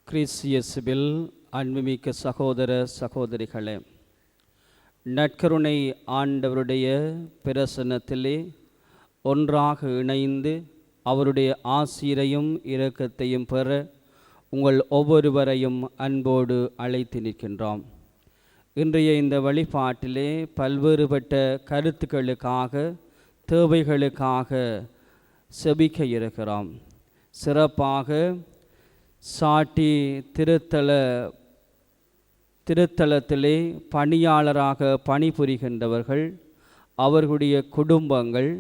கிறிஸ்தியேசுவில் அன்புமிக்க சகோதர சகோதரிகளே, நற்கருணை ஆண்டவருடைய பிரசன்னத்திலே ஒன்றாக இணைந்து அவருடைய ஆசீரையும் இரக்கத்தையும் பெற உங்கள் ஒவ்வொருவரையும் அன்போடு அழைத்து நிற்கின்றோம். இன்றைய இந்த வழிபாட்டிலே பல்வேறுபட்ட கருத்துக்களுக்காக, தேவைகளுக்காக செபிக்க இருக்கிறோம். சிறப்பாக சாட்டி திருத்தலத்திலே பணியாளராக பணிபுரிகின்றவர்கள், அவர்களுடைய குடும்பங்கள்,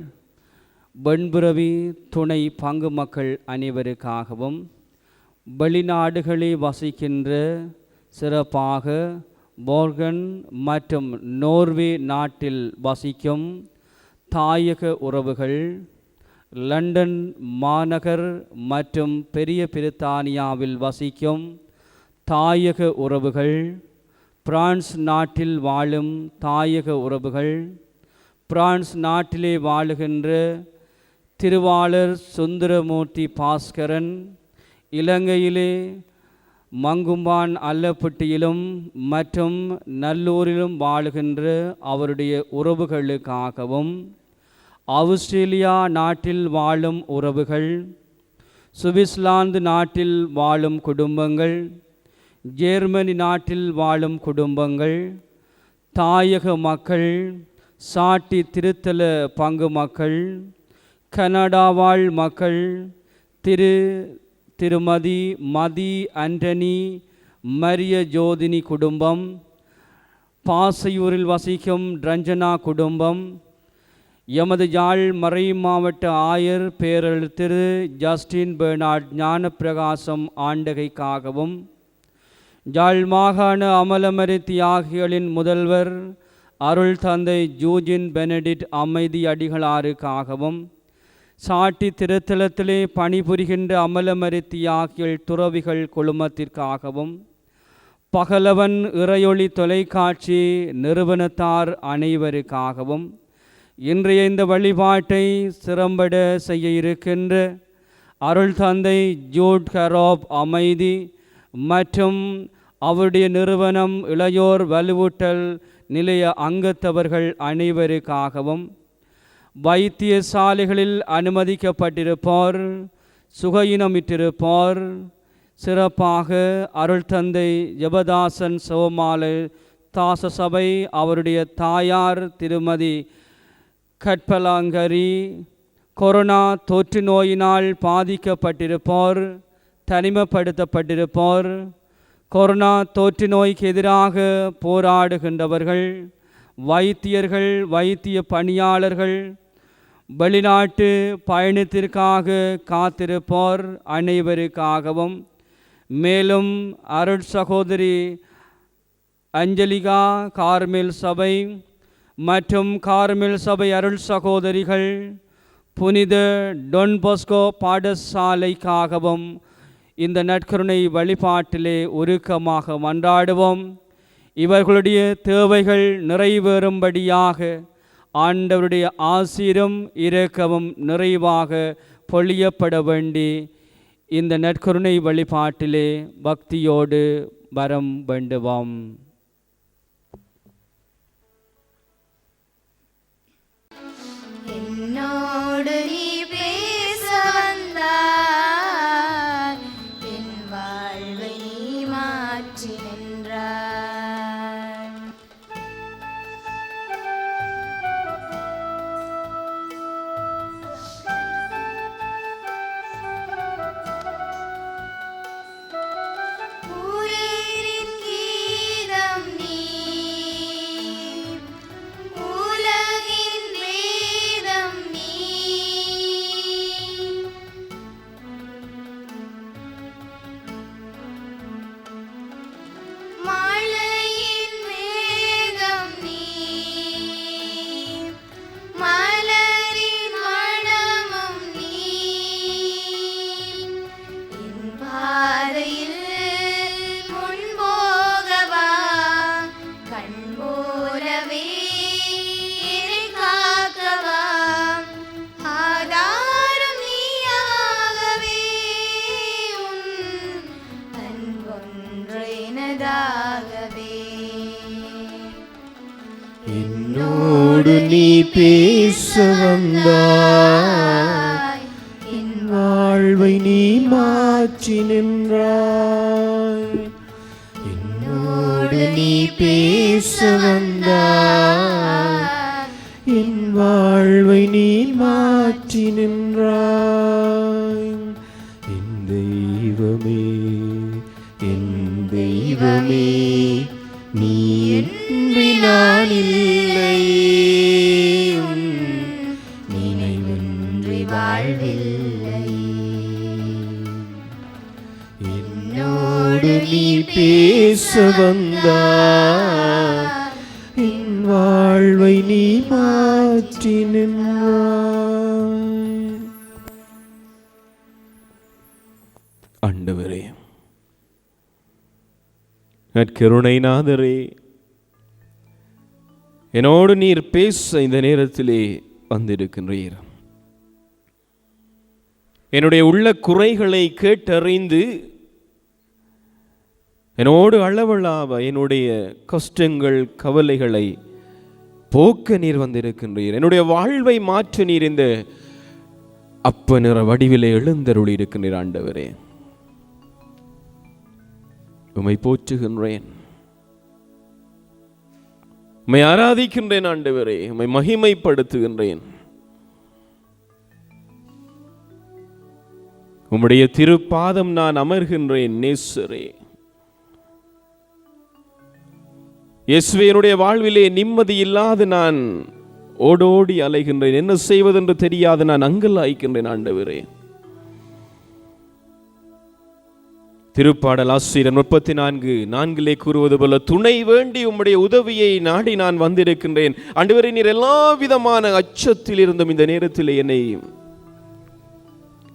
வெண்புறவி துணை பங்கு மக்கள் அனைவருக்காகவும், வெளிநாடுகளில் வசிக்கின்ற சிறப்பாக போர்கன் மற்றும் நோர்வே நாட்டில் வசிக்கும் தாயக உறவுகள், லண்டன் மாநகர் மற்றும் பெரிய பிரித்தானியாவில் வசிக்கும் தாயக உறவுகள், பிரான்ஸ் நாட்டில் வாழும் தாயக உறவுகள், பிரான்ஸ் நாட்டிலே வாழுகின்ற திருவாளர் சுந்தரமூர்த்தி பாஸ்கரன், இலங்கையிலே மங்கும்பான் அல்லப்பட்டியிலும் மற்றும் நல்லூரிலும் வாழுகின்ற அவருடைய உறவுகளுக்காகவும், ஆஸ்திரேலியா நாட்டில் வாழும் உறவுகள், சுவிட்சர்லாந்து நாட்டில் வாழும் குடும்பங்கள், ஜெர்மனி நாட்டில் வாழும் குடும்பங்கள், தாயக மக்கள், சாட்டி திருத்தல பங்கு மக்கள், கனடா வாழ் மக்கள், திருமதி மதி ஆண்டனி மரிய ஜோதினி குடும்பம், பாசையூரில் வசிக்கும் ரஞ்சனா குடும்பம், எமது யாழ் மறை மாவட்ட ஆயர் பேரல் திரு ஜஸ்டின் பெர்னார்ட் ஞானப்பிரகாசம் ஆண்டகைக்காகவும், யாழ் மாகாண அமலமரி தியாகிகளின் முதல்வர் அருள் தந்தை ஜூஜின் பெனடிட் அமைதி அடிகளாருக்காகவும், சாட்டி திருத்தலத்திலே பணிபுரிகின்ற அமலமரி தியாகிகள் துறவிகள் குழுமத்திற்காகவும், பகலவன் இறையொளி தொலைக்காட்சி நிறுவனத்தார் அனைவருக்காகவும், இன்றைய இந்த வழிபாட்டை சிறம்பட செய்ய இருக்கின்ற அருள் தந்தை ஜூட் கரோப் அமைதி மற்றும் அவருடைய நிறுவனம் இளையோர் வலுவூட்டல் நிலைய அங்கத்தவர்கள் அனைவருக்காகவும், வைத்தியசாலைகளில் அனுமதிக்கப்பட்டிருப்போர், சுகையினமிட்டிருப்போர், சிறப்பாக அருள் தந்தை ஜெபதாசன் சோமாலை தாச சபை அவருடைய தாயார் திருமதி கட்பலாங்கரி, கொரோனா தொற்று நோயினால் பாதிக்கப்பட்டிருப்போர், தனிமைப்படுத்தப்பட்டிருப்போர், கொரோனா தொற்று நோய்க்கு எதிராக போராடுகின்றவர்கள், வைத்தியர்கள், வைத்திய பணியாளர்கள், வெளிநாட்டு பயணத்திற்காக காத்திருப்போர் அனைவருக்காகவும், மேலும் அருட் சகோதரி அஞ்சலிகா கார்மேல் சபை மற்றும் கார்மேல் சபை அருள் சகோதரிகள், புனித டொன் பொஸ்கோ பாடசாலைக்காகவும் இந்த நற்கருணை வழிபாட்டிலே உருக்கமாக மன்றாடுவோம். இவர்களுடைய தேவைகள் நிறைவேறும்படியாக ஆண்டவருடைய ஆசீரும் இரக்கமும் நிறைவாக பொழியப்பட வேண்டி இந்த நற்கருணை வழிபாட்டிலே பக்தியோடு வரம் வேண்டுவோம். கீதம் நீ பேச வந்தாய், என் வாழ்வை நீ மாற்றி நின்றாய். என்னோடு நீ பேச வந்தாய், என் வாழ்வை நீ மாற்றி நின்றாய். என் தெய்வமே, என் தெய்வமே, நீ இன்றி நான் இல்லை, நினைவின்றி வாழ்வில்லை. என்னோடு நீ பேச வந்தாய், என் வாழ்வை நீ மாற்றி நின்றாய். ஆண்டவரே, நற்கருணைநாதரே, என்னோடு நீர் பேச இந்த நேரத்திலே வந்திருக்கின்றீர். என்னுடைய உள்ள குறைகளை கேட்டறிந்து என்னோடு அளவலாவ என்னுடைய கஷ்டங்கள் கவலைகளை போக்க நீர் வந்திருக்கின்றீர். என்னுடைய வாழ்வை மாற்ற நீர் இந்த அப்ப நிற வடிவிலே எழுந்தருளி இருக்கின்றீர். ஆண்டவரே, உம்மை போற்றுகின்றேன், உம்மை ஆராதிக்கின்றேன். ஆண்டவரே, உம்மை மகிமைப்படுத்துகின்றேன். உம்முடைய திருப்பாதம் நான் அமர்கின்றேன். நேசரே, இயேசுவே, என்னுடைய வாழ்விலே நிம்மதி இல்லாது நான் ஓடோடி அலைகின்றேன். என்ன செய்வதென்று தெரியாது நான் அங்கலாய்க்கின்றேன். ஆண்டவரே, திருப்பாடல் ஆசிரியர் 34:4 கூறுவது போல, துணை வேண்டி உம்முடைய உதவியை நாடி நான் வந்திருக்கின்றேன். ஆண்டவரே, நீர் எல்லா விதமான அச்சத்தில் இருந்தும் இந்த நேரத்தில் என்னையும்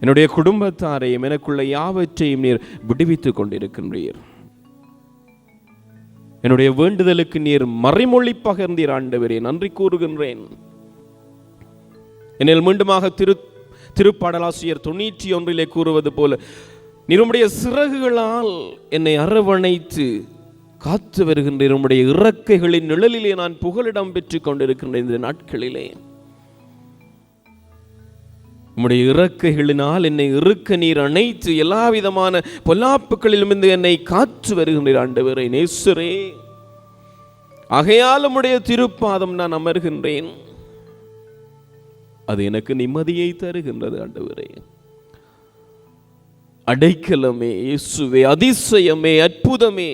என்னுடைய குடும்பத்தாரையும் எனக்குள்ள யாவற்றையும் நீர் விடுவித்துக் கொண்டிருக்கின்றீர். என்னுடைய வேண்டுதலுக்கு நீர் மறைமொழி பகர்ந்தீர். ஆண்டவரே, நன்றி கூறுகின்றேன். என்னில் மீண்டுமாக திருப்பாடலாசிரியர் 91 கூறுவது போல, நீர் உம்முடைய சிறகுகளால் என்னை அரவணைத்து காத்து வருகின்றீர். உம்முடைய இறக்கைகளின் நிழலிலே நான் புகலிடம் பெற்றுக் கொண்டிருக்கின்றேன். இந்த நாட்களிலே உம்முடைய இறக்கைகளினால் என்னை இறுக்க நீர் அணைத்து எல்லா விதமான பொல்லாப்புகளிலும் இருந்து என்னை காத்து வருகின்றீர். ஆண்டவரே, நேசரே, ஆகையால் உம்முடைய திருப்பாதம் நான் அமர்கின்றேன். அது எனக்கு நிம்மதியை தருகின்றது. ஆண்டவரே, அடைக்கலமே, இயேசுவே, அதிசயமே, அற்புதமே,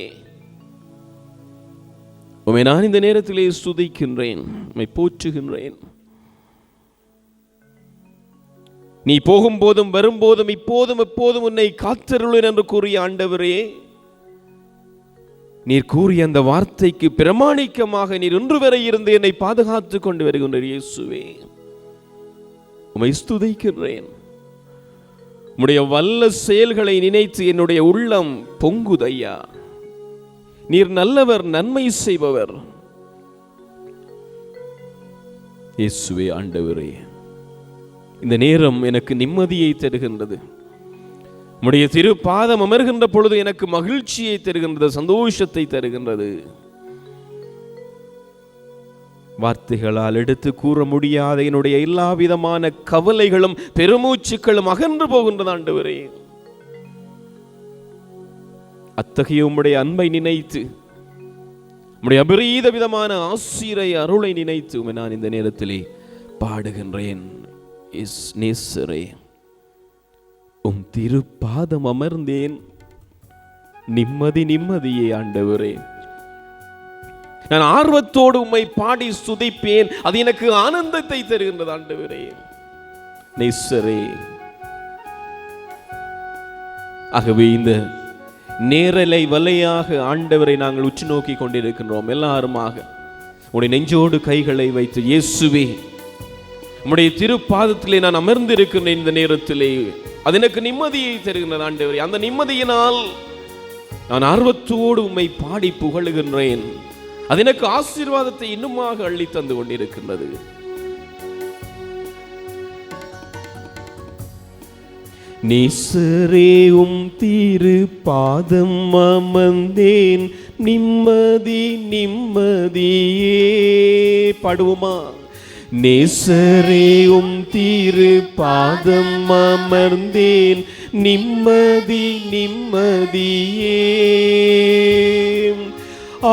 உம்மை நான் இந்த நேரத்திலே ஸ்துதிக்கின்றேன், உம்மை போற்றுகின்றேன். நீ போகும்போதும் வரும்போதும் இப்போதும் எப்போதும் உன்னை காத்தருளேன் என்று கூறிய ஆண்டவரே, நீர் கூறிய அந்த வார்த்தைக்கு பிரமாணிக்கமாக நீர் இன்று வரை இருந்து என்னை பாதுகாத்து கொண்டு வருகின்றீர். இயேசுவே, உம்மை ஸ்துதிக்கின்றேன். உம்முடைய வல்ல செயல்களை நினைத்து என்னுடைய உள்ளம் பொங்குதையா. நீர் நல்லவர், நன்மை செய்பவர். இயேசுவே, ஆண்டவரே, இந்த நேரம் எனக்கு நிம்மதியை தருகின்றது. உம்முடைய திருப்பாதம் அமர்கின்ற பொழுது எனக்கு மகிழ்ச்சியை தருகின்றது, சந்தோஷத்தை தருகின்றது. வார்த்தைகளால் எடுத்து கூற முடியாத என்னுடைய எல்லா விதமான கவலைகளும் பெருமூச்சுக்களும் அகன்று போகின்றது. ஆண்டவரே, அத்தகைய உம்முடைய அன்பை நினைத்து, உம்முடைய அபரீத விதமான ஆசீரை அருளை நினைத்து உம்மை நான் இந்த நேரத்திலே பாடுகின்றேன். நேசரே, உம் திருப்பாதம் அமர்ந்தேன், நிம்மதி நிம்மதியே. ஆண்டவரே, நான் ஆர்வத்தோடு உம்மை பாடி ஸ்துதிப்பேன், அது எனக்கு ஆனந்தத்தை தருகின்றது. ஆண்டவரே, நேசரே, ஆகவே இந்த நேரலை வலையாக ஆண்டவரை நாங்கள் உற்று நோக்கி கொண்டிருக்கின்றோம். எல்லாருமாக உடைய நெஞ்சோடு கைகளை வைத்து, இயேசுவே, உம்முடைய திருப்பாதத்திலே நான் அமர்ந்திருக்கின்றேன். இந்த நேரத்திலே அது எனக்கு நிம்மதியை தருகின்றது. ஆண்டவரே, அந்த நிம்மதியினால் நான் ஆர்வத்தோடு உம்மை பாடி புகழுகின்றேன். அது எனக்கு ஆசீர்வாதத்தை இன்னுமாக அள்ளி தந்து கொண்டிருக்கின்றது. நேசரே, உம் திருப்பாதம் அமர்ந்தேன், நிம்மதி நிம்மதியே. பாடுவோமா? நேசரேயும் திரு பாதம் அமர்ந்தேன் நிம்மதி நிம்மதியே.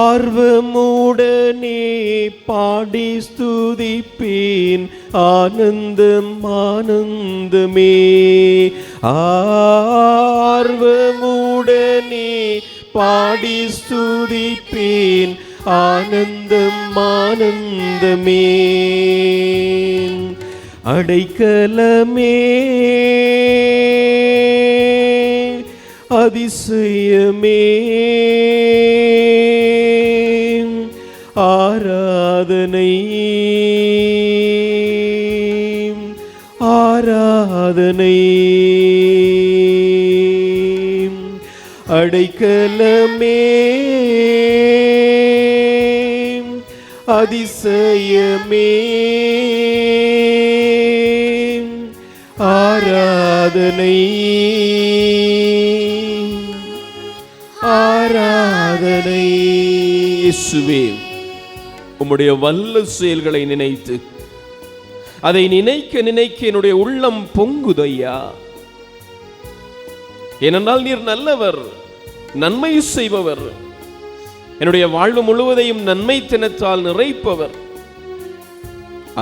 ஆர்வமுடனே பாடி ஸ்துதிப்பேன் ஆனந்தம் ஆனந்தமே. ஆர்வமுடனே பாடி ஸ்துதிப்பேன் ஆனந்தம் ஆனந்தமே. அடைக்கலமே அதிசயமே ஆராதனை ஆராதனை. அடைக்கலமே அதிசயமே ஆராதனை ஆராதனை. இயேசுவே, உம்முடைய வல்ல செயல்களை நினைத்து அதை நினைக்க நினைக்க என்னுடைய உள்ளம் பொங்குதையா. ஏனென்றால் நீர் நல்லவர், நன்மை செய்பவர், என்னுடைய வாழ்வு முழுவதையும் நன்மை தினத்தால் நிறைப்பவர்.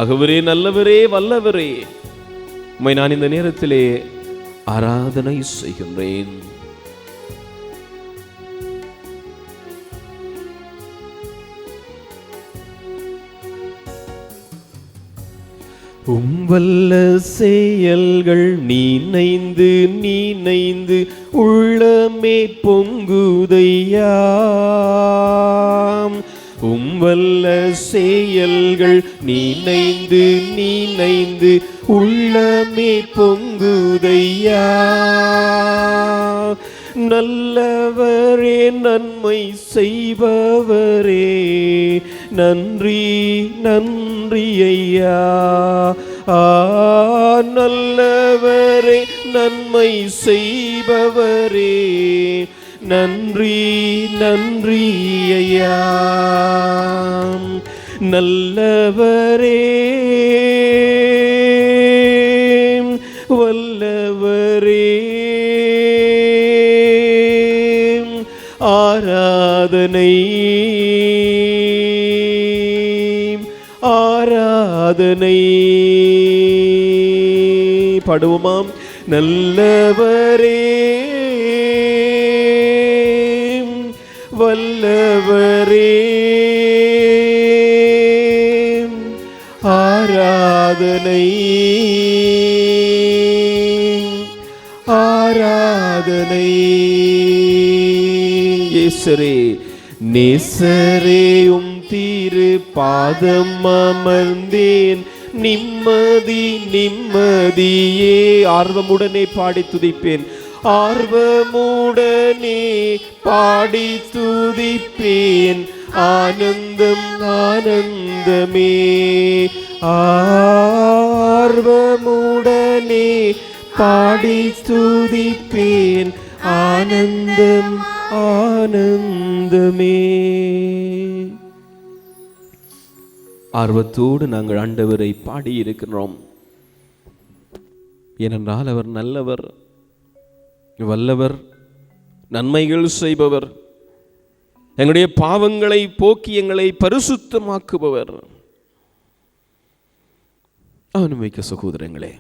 ஆகவரே, நல்லவரே, வல்லவரே, உம்மை நான் இந்த நேரத்திலே ஆராதனை செய்கின்றேன். உம்வல்ல செயல்கள் நீனைந்து நீனைந்து உள்ளமே பொங்குதையா. உம்வல்ல செயல்கள் நீனைந்து நீனைந்து உள்ளமே பொங்குதையா. நல்லவரே, நன்மை செய்பவரே, நன்றி நன்றி ஐயா. நல்லவரே, நன்மை செய்பவரே, நன்றி நன்றி ஐயா. நல்லவரே, வல்லவரே, ஆராதனை ஆராதனை. பாடுவோமாம். நல்லவரே, வல்லவரே, ஆராதனை ஆராதனை. இயேசுவே, நேசரேயும் திரு பாதம் அமர்ந்தேன் நிம்மதி நிம்மதியே. ஆர்வமுடனே பாடி துதிப்பேன், ஆர்வமுடனே பாடி துதிப்பேன் ஆனந்தம் ஆனந்தமே. ஆர்வமுடனே பாடி துதிப்பேன் ஆனந்தம் ஆனந்தமே. ஆர்வத்தோடு நாங்கள் ஆண்டவரை பாடியிருக்கிறோம். ஏனென்றால் அவர் நல்லவர், வல்லவர், நன்மைகள் செய்பவர், எங்களுடைய பாவங்களை போக்கி எங்களை பரிசுத்தமாக்குபவர். அனுமதிக்க சகோதரங்களே,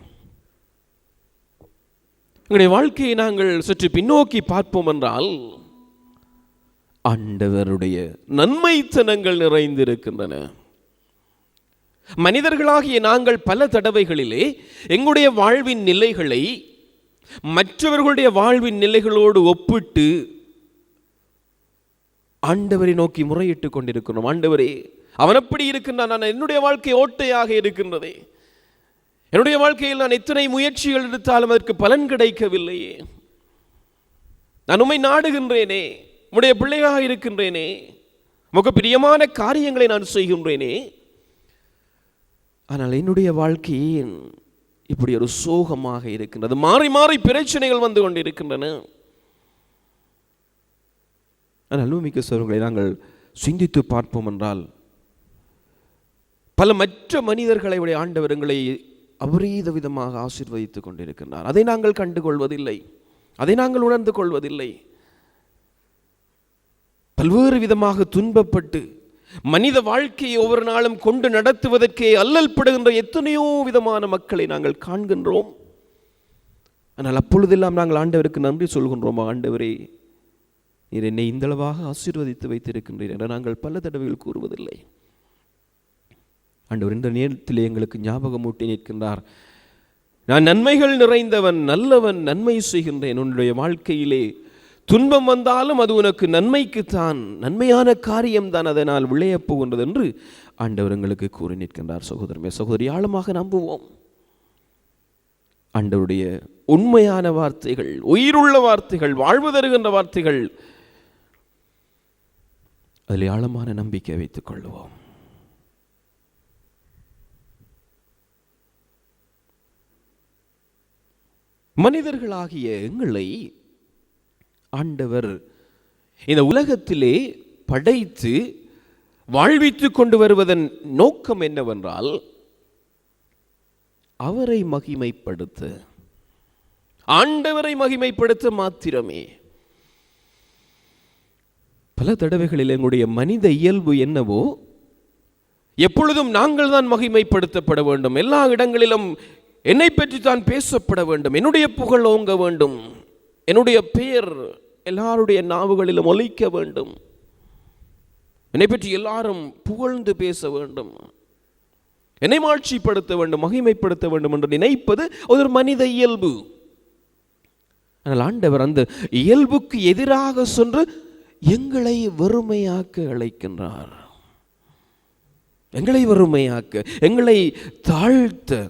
எங்களுடைய வாழ்க்கையை நாங்கள் சற்று பின்னோக்கி பார்ப்போம் என்றால் ஆண்டவருடைய நன்மைத்தனங்கள் நிறைந்திருக்கின்றன. மனிதர்களாகிய நாங்கள் பல தடவைகளிலே எங்களுடைய வாழ்வின் நிலைகளை மற்றவர்களுடைய வாழ்வின் நிலைகளோடு ஒப்பிட்டு ஆண்டவரை நோக்கி முறையிட்டு கொண்டிருக்கிறோம். ஆண்டவரே, அவன் அப்படி இருக்கின்றான், நான் என்னுடைய வாழ்க்கை ஓட்டையாக இருக்கின்றதே, என்னுடைய வாழ்க்கையில் நான் எத்தனை முயற்சிகள் எடுத்தாலும் அதற்கு பலன் கிடைக்கவில்லையே, நான் உம்மை நாடுகின்றேனே, உம்முடைய பிள்ளையாக இருக்கின்றேனே, உமக்கு பிரியமான காரியங்களை நான் செய்கின்றேனே, ஆனால் என்னுடைய வாழ்க்கையே இப்படி ஒரு சோகமாக இருக்கின்றது, மாறி மாறி பிரச்சனைகள் வந்து கொண்டிருக்கின்றன. ஆனால் மிக்க சோழர்களை நாங்கள் சிந்தித்து பார்ப்போம் என்றால் பல மற்ற மனிதர்களை உடைய ஆண்டவர் எங்களை அபரீத விதமாக ஆசீர்வதித்துக் கொண்டிருக்கிறார். அதை நாங்கள் கண்டுகொள்வதில்லை, அதை நாங்கள் உணர்ந்து கொள்வதில்லை. பல்வேறு விதமாக துன்பப்பட்டு மனித வாழ்க்கையை ஒவ்வொரு நாளும் கொண்டு நடத்துவதற்கே அல்லல் படுகின்ற எத்தனையோ விதமான மக்களை நாங்கள் காண்கின்றோம். ஆனால் அப்பொழுதெல்லாம் நாங்கள் ஆண்டவருக்கு நன்றி சொல்கின்றோம். ஆண்டவரே, நீர் என்னை இந்தளவாக ஆசீர்வதித்து வைத்திருக்கின்றீர் என நாங்கள் பல தடவைகள் கூறுவதில்லை. ஆண்டவர் இந்த நேரத்திலே எங்களுக்கு ஞாபகமூட்டி நிற்கின்றார். நான் நன்மைகள் நிறைந்தவன், நல்லவன், நன்மை செய்கின்றேன். உன்னுடைய வாழ்க்கையிலே துன்பம் வந்தாலும் அது உனக்கு நன்மைக்குத்தான், நன்மையான காரியம்தான் அதனால் விளையப் போகின்றது என்று ஆண்டவர் எங்களுக்கு கூறி நிற்கின்றார். சகோதரமே சகோதரி, ஆழமாக நம்புவோம். ஆண்டவருடைய உண்மையான வார்த்தைகள், உயிருள்ள வார்த்தைகள், வாழ்வு தருகின்ற வார்த்தைகள், அதில் ஆழமான நம்பிக்கை வைத்துக் கொள்வோம். மனிதர்களாகிய எங்களை ஆண்டவர் இந்த உலகத்திலே படைத்து வாழ்வித்துக் கொண்டு வருவதன் நோக்கம் என்னவென்றால் அவரை மகிமைப்படுத்த, ஆண்டவரை மகிமைப்படுத்த மாத்திரமே. பல தடவைகளில் எங்களுடைய மனித இயல்பு என்னவோ, எப்பொழுதும் நாங்கள் தான் மகிமைப்படுத்தப்பட வேண்டும், எல்லா இடங்களிலும் என்னை பற்றி தான் பேசப்பட வேண்டும், என்னுடைய புகழ் ஓங்க வேண்டும், என்னுடைய பெயர் எல்லாருடைய நாவுகளிலும் ஒலிக்க வேண்டும், என்னை பற்றி எல்லாரும் புகழ்ந்து பேச வேண்டும், என்னை மாட்சிப்படுத்த வேண்டும், மகிமைப்படுத்த வேண்டும் என்று நினைப்பது ஒரு மனித இயல்பு. ஆனால் ஆண்டவர் அந்த இயல்புக்கு எதிராக சென்று எங்களை வெறுமையாக்க அழைக்கின்றார். எங்களை வெறுமையாக்க, எங்களை தாழ்த்த,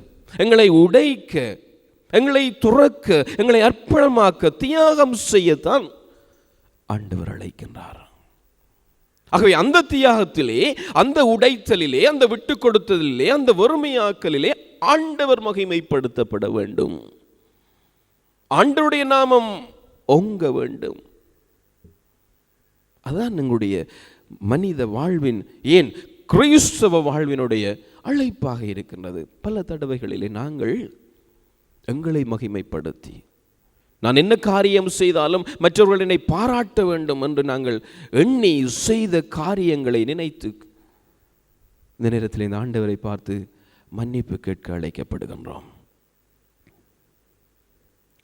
எங்களை உடைக்க, எங்களை துறக்க, எங்களை அர்ப்பணமாக்க, தியாகம் செய்யத்தான் ஆண்டவர் அழைக்கின்றார். ஆகவே அந்த தியாகத்திலே, அந்த உடைத்தலிலே, அந்த விட்டு கொடுத்தலிலே, அந்த வறுமையாக்கலிலே ஆண்டவர் மகிமைப்படுத்தப்பட வேண்டும், ஆண்டவருடைய நாமம் ஓங்க வேண்டும். அதான் எங்களுடைய மனித வாழ்வின், ஏன் கிறிஸ்தவ வாழ்வினுடைய அழைப்பாக இருக்கின்றது. பல தடவைகளிலே நாங்கள் எங்களை மகிமைப்படுத்தி, நான் என்ன காரியம் செய்தாலும் மற்றவர்கள் என்னை பாராட்ட வேண்டும் என்று நாங்கள் எண்ணி செய்த காரியங்களை நினைத்து இந்த நேரத்தில் இந்த ஆண்டவரை பார்த்து மன்னிப்பு கேட்க அழைக்கப்படுகின்றோம்.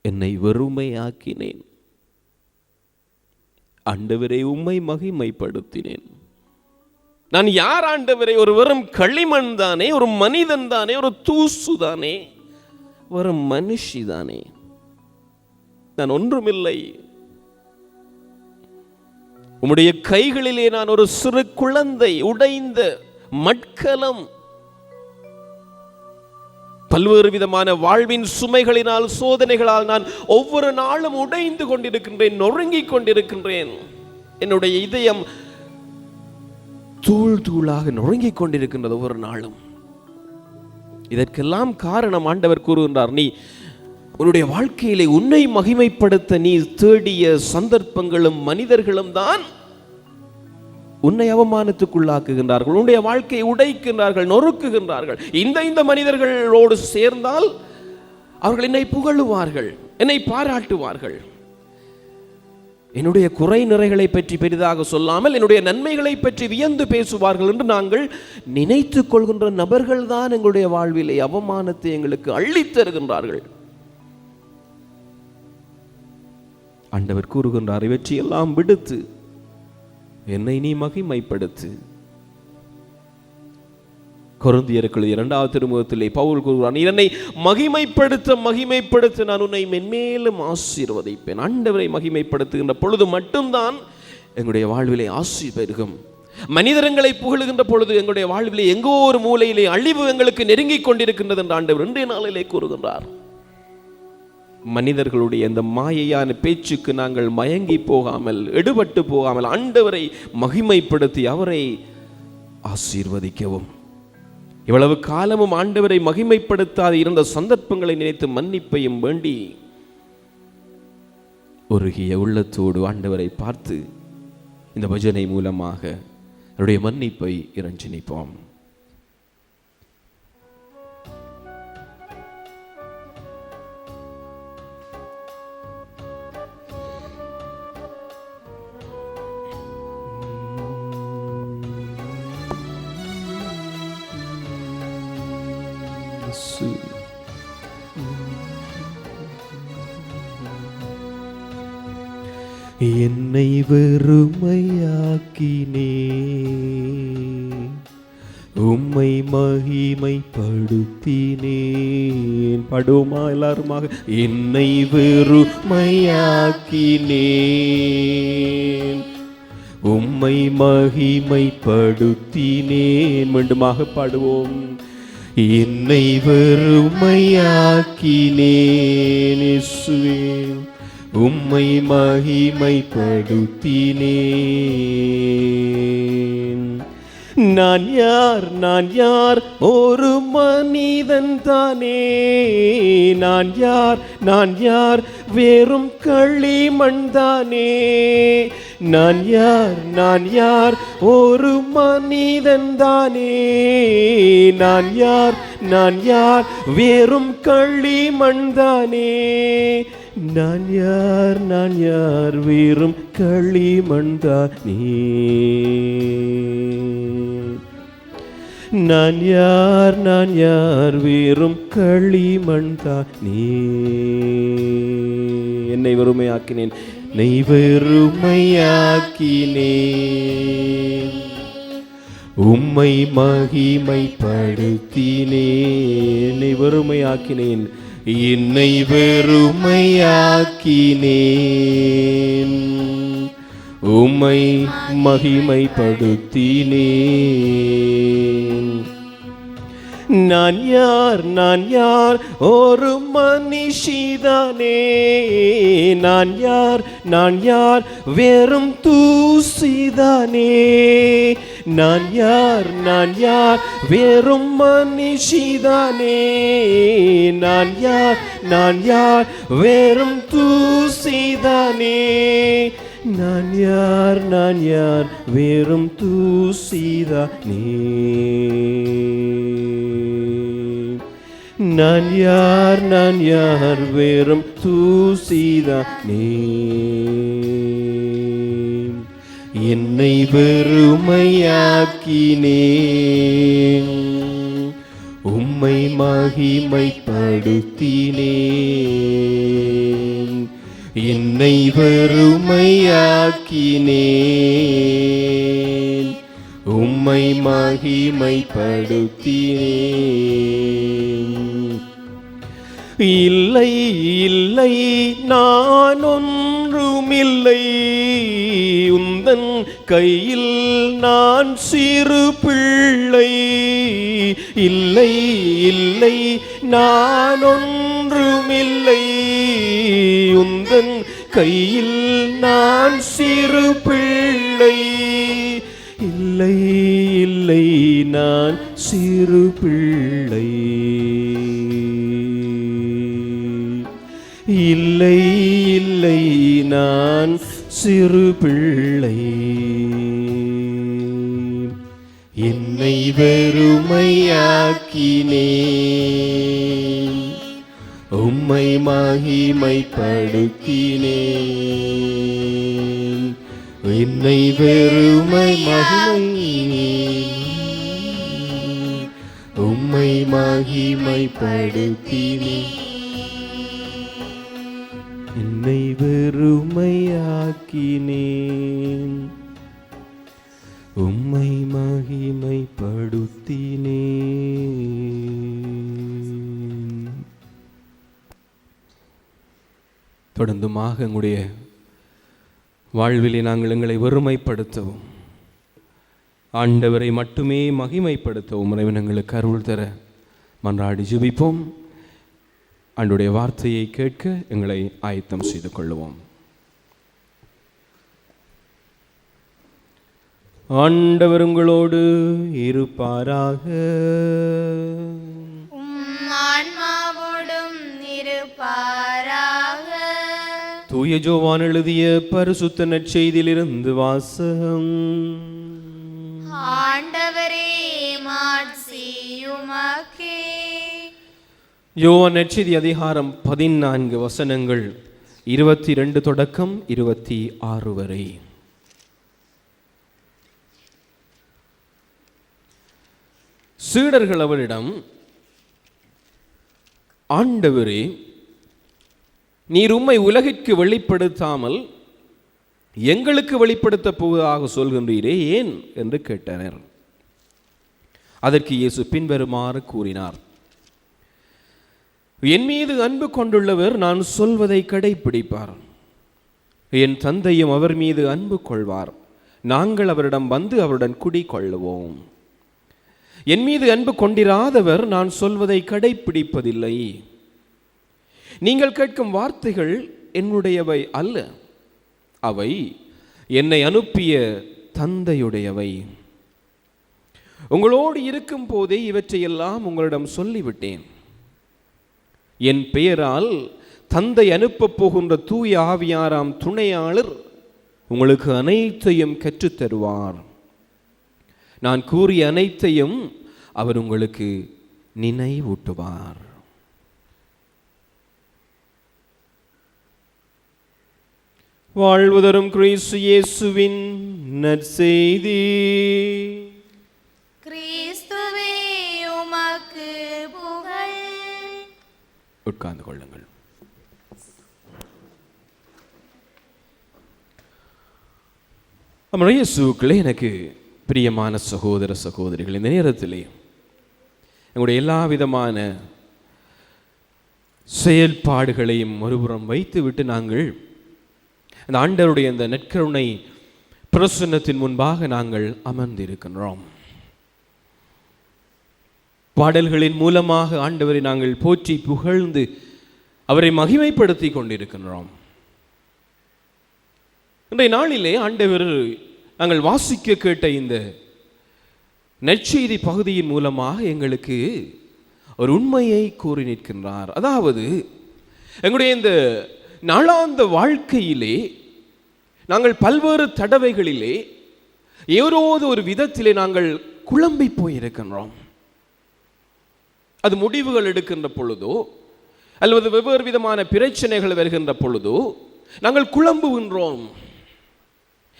என்னை வெறுமையாக்கினேன், ஆண்டவரை உம்மை மகிமைப்படுத்தினேன். நான் யார் ஆண்டவரை? ஒரு வெறும் களிமண் தானே, ஒரு மனிதன் தானே, ஒரு தூசு தானே, ஒரு மனுஷி தானே, நான் ஒன்றுமில்லை. உம்முடைய கைகளிலே நான் ஒரு சிறு குழந்தை, உடைந்த மட்கலம். பல்வேறு விதமான வாழ்வின் சுமைகளினால், சோதனைகளால் நான் ஒவ்வொரு நாளும் உடைந்து கொண்டிருக்கின்றேன், நொறுங்கிக் கொண்டிருக்கின்றேன். என்னுடைய இதயம் தூள் தூளாக நொறுங்கிக் கொண்டிருக்கின்றது ஒவ்வொரு நாளும். இதற்கெல்லாம் காரணம் ஆண்டவர் கூறுகின்றார், நீ உன்னுடைய வாழ்க்கையிலே உன்னை மகிமைப்படுத்த நீ தேடிய சந்தர்ப்பங்களும் மனிதர்களும் தான் உன்னை அவமானத்துக்குள்ளாக்குகின்றார்கள், உன்னுடைய வாழ்க்கையை உடைக்கின்றார்கள், நொறுக்குகின்றார்கள். இந்த மனிதர்களோடு சேர்ந்தால் அவர்கள் என்னை புகழுவார்கள், என்னை பாராட்டுவார்கள். என்னுடைய குறை நிறைகளை பற்றி பெரிதாக சொல்லாமல் என்னுடைய நன்மைகளை பற்றி வியந்து பேசுவார்கள் என்று நாங்கள் நினைத்து கொள்கின்ற நபர்கள் தான் எங்களுடைய வாழ்விலே அவமானத்தை எங்களுக்கு அள்ளித் தருகின்றார்கள். ஆண்டவர் கூறுகின்றார், இவற்றையெல்லாம் விடுத்து என்னை நீ மகிமைப்படுத்து. கொரிந்தியருக்கு 2வது திருமுகத்திலே பவுல் கூறுகிறார், நீ என்னை மகிமைப்படுத்த நான் உன்னை மென்மேலும் ஆசீர்வதிப்பேன். ஆண்டவரை மகிமைப்படுத்துகின்ற பொழுது மட்டும்தான் எங்களுடைய வாழ்விலே ஆசீர் பெருகும். மனிதர்களை புகழுகின்ற பொழுது எங்களுடைய வாழ்விலே எங்கோ ஒரு மூலையிலே அழிவு எங்களுக்கு நெருங்கிக் கொண்டிருக்கின்றது என்று ஆண்டவர் இன்றைய நாளிலே கூறுகின்றார். மனிதர்களுடைய இந்த மாயையான பேச்சுக்கு நாங்கள் மயங்கி போகாமல், எடுபட்டு போகாமல் ஆண்டவரை மகிமைப்படுத்தி அவரை ஆசீர்வதிக்கவும், இவ்வளவு காலமும் ஆண்டவரை மகிமைப்படுத்தாது இருந்த சந்தர்ப்பங்களை நினைத்து மன்னிப்பையும் வேண்டி உருகிய உள்ளத்தோடு ஆண்டவரை பார்த்து இந்த பஜனை மூலமாக அவருடைய மன்னிப்பை இறைஞ்சி நிற்போம். என்னை வெறுமையாக்கினே, உம்மை மகிமைப்படுத்தினேன். பாடுவோமா எல்லாருமாக? என்னை வெறுமையாக்கினேன், உம்மை மகிமைப்படுத்தினேன். மீண்டுமாக பாடுவோம். என்னை வெறுமையாக்கினேன் இயேசுவே, உம்மை மகிமைப்படுத்தினேன். நான் யார், நான் யார், ஒரு மனிதன் தானே. நான் யார், நான் யார், வெறும் களிமண் தானே. நான் யார், நான் யார், ஒரு மனிதன் தானே. நான் யார், நான் யார், வெறும் களிமண் தானே. நான் யார், நான் யார், வெறும் களிமண் தானே. நான் யார், நான் யார், வெறும் களிமண் தானே. என்னை வெறுமையாக்கினேன், என்னை வெறுமையாக்கினேன், உம்மை மகிமைப்படுத்தினேன். என்னை வெறுமையாக்கினேன், என்னை வெறுமையாக்கினேன், உம்மை மகிமைப்படுத்தினேன். நான் யார், நான் யார், ஒரு மனுஷிதானே. நான் யார், நான் யார், வெறும் தூசிதானே. நான் யார், நான் யார், வெறும் மனுஷிதானே. நான் யார், நான் யார், வெறும் தூசிதானே. நான் யார், நான் யார், வெறும் தூசிதானே. நான் யார், நான் யார், வெறும் தூசிதானே. என்னை வெறுமையாக்கினேன், உம்மை மகிமைப்படுத்தினேன். என்னை வெறுமையாக்கினேன், உம்மை மகிமைப்படுத்தினேன். இல்லை, இல்லை, நான் ஒன்றுமில்லை, உந்தன் கையில் நான் சிறு பிள்ளை. இல்லை, இல்லை, நான் ஒன்றுமில்லை, உந்தன் கையில் நான் சிறு பிள்ளை. இல்லை, இல்லை, நான் சிறு பிள்ளை. இல்லை, இல்லை, நான் சிறு பிள்ளை. என்னை வெறுமையாக்கினேன், உம்மை மகிமைப்படுத்தினேன். என்னை வெறுமை உம்மை மகிமைப்படுத்தினேன். என்னை வெறுமையாக்கினேன், உம்மை மகிமைப்படுத்தினேன். தொடர்ந்துமாக எங்களுடைய வாழ்விலே நாங்கள் எங்களை வெறுமைப்படுத்தவும், ஆண்டவரை மட்டுமே மகிமைப்படுத்தவும் இறைவன் எங்களுக்கு அருள் தர மன்றாடி ஜெபிப்போம். ஆண்டவருடைய வார்த்தையை கேட்க எங்களை ஆயத்தம் செய்து கொள்வோம். ஆண்டவர் உங்களோடு இருப்பாராக. ஆன்மாவோடும் இருப்பாராக. தூய யோவான் எழுதிய பரிசுத்த நற்செய்தியிலிருந்து வாசகம். ஆண்டவரே மாட்சி உமக்கே. யோவான் நற்செய்தி அதிகாரம் 14 வசனங்கள் 22 தொடக்கம் 26 வரை. சீடர்கள் அவரிடம், ஆண்டவரே, நீர் உம்மை உலகிற்கு வெளிப்படுத்தாமல் எங்களுக்கு வெளிப்படுத்த போவதாக சொல்கின்றீரே, ஏன் என்று கேட்டனர். அதற்கு இயேசு பின்வருமாறு கூறினார்: என் மீது அன்பு கொண்டுள்ளவர் நான் சொல்வதை கடைப்பிடிப்பார். என் தந்தையும் அவர் மீது அன்பு கொள்வார். நாங்கள் அவரிடம் வந்து அவருடன் குடிகொள்ளுவோம். என் மீது அன்பு கொண்டிராதவர் நான் சொல்வதை கடைப்பிடிப்பதில்லை. நீங்கள் கேட்கும் வார்த்தைகள் என்னுடையவை அல்ல, அவை என்னை அனுப்பிய தந்தையுடையவை. உங்களோடு இருக்கும் போதே இவற்றையெல்லாம் உங்களிடம் சொல்லிவிட்டேன். என் பெயரால் தந்தை அனுப்பப் போகின்ற தூய ஆவியாராம் துணையாளர் உங்களுக்கு அனைத்தையும் கற்றுத்தருவார். நான் கூறிய அனைத்தையும் அவர் உங்களுக்கு நினைவூட்டுவார். வாழ்வுதரும் கிறிஸ்து இயேசுவின் நற்செய்தி. கிறிஸ்துவே உமக்கு புகழ். உட்கார்ந்து கொள்ளுங்கள். நம்முடைய இயேசுவுக்குள்ளே எனக்கு பிரியமான சகோதர சகோதரிகள், இந்த நேரத்திலே எங்களுடைய எல்லா விதமான செயல்பாடுகளையும் ஒருபுறம் வைத்துவிட்டு நாங்கள் அந்த ஆண்டவருடைய அந்த நற்கருணை பிரசன்னத்தின் முன்பாக நாங்கள் அமர்ந்திருக்கின்றோம். பாடல்களின் மூலமாக ஆண்டவரை நாங்கள் போற்றி புகழ்ந்து அவரை மகிமைப்படுத்தி கொண்டிருக்கின்றோம். இன்றைய நாளிலே ஆண்டவர் நாங்கள் வாசிக்க கேட்ட இந்த நற்செய்தி பகுதியின் மூலமாக எங்களுக்கு ஒரு உண்மையை கூறி நிற்கின்றார். அதாவது எங்களுடைய இந்த நாளாந்த வாழ்க்கையிலே நாங்கள் பல்வேறு தடவைகளிலே ஏதாவது ஒரு விதத்திலே நாங்கள் குழம்பி போயிருக்கின்றோம். அது முடிவுகள் எடுக்கின்ற பொழுதோ அல்லது வெவ்வேறு விதமான பிரச்சனைகள் வருகின்ற பொழுதோ நாங்கள் குழம்புகின்றோம்.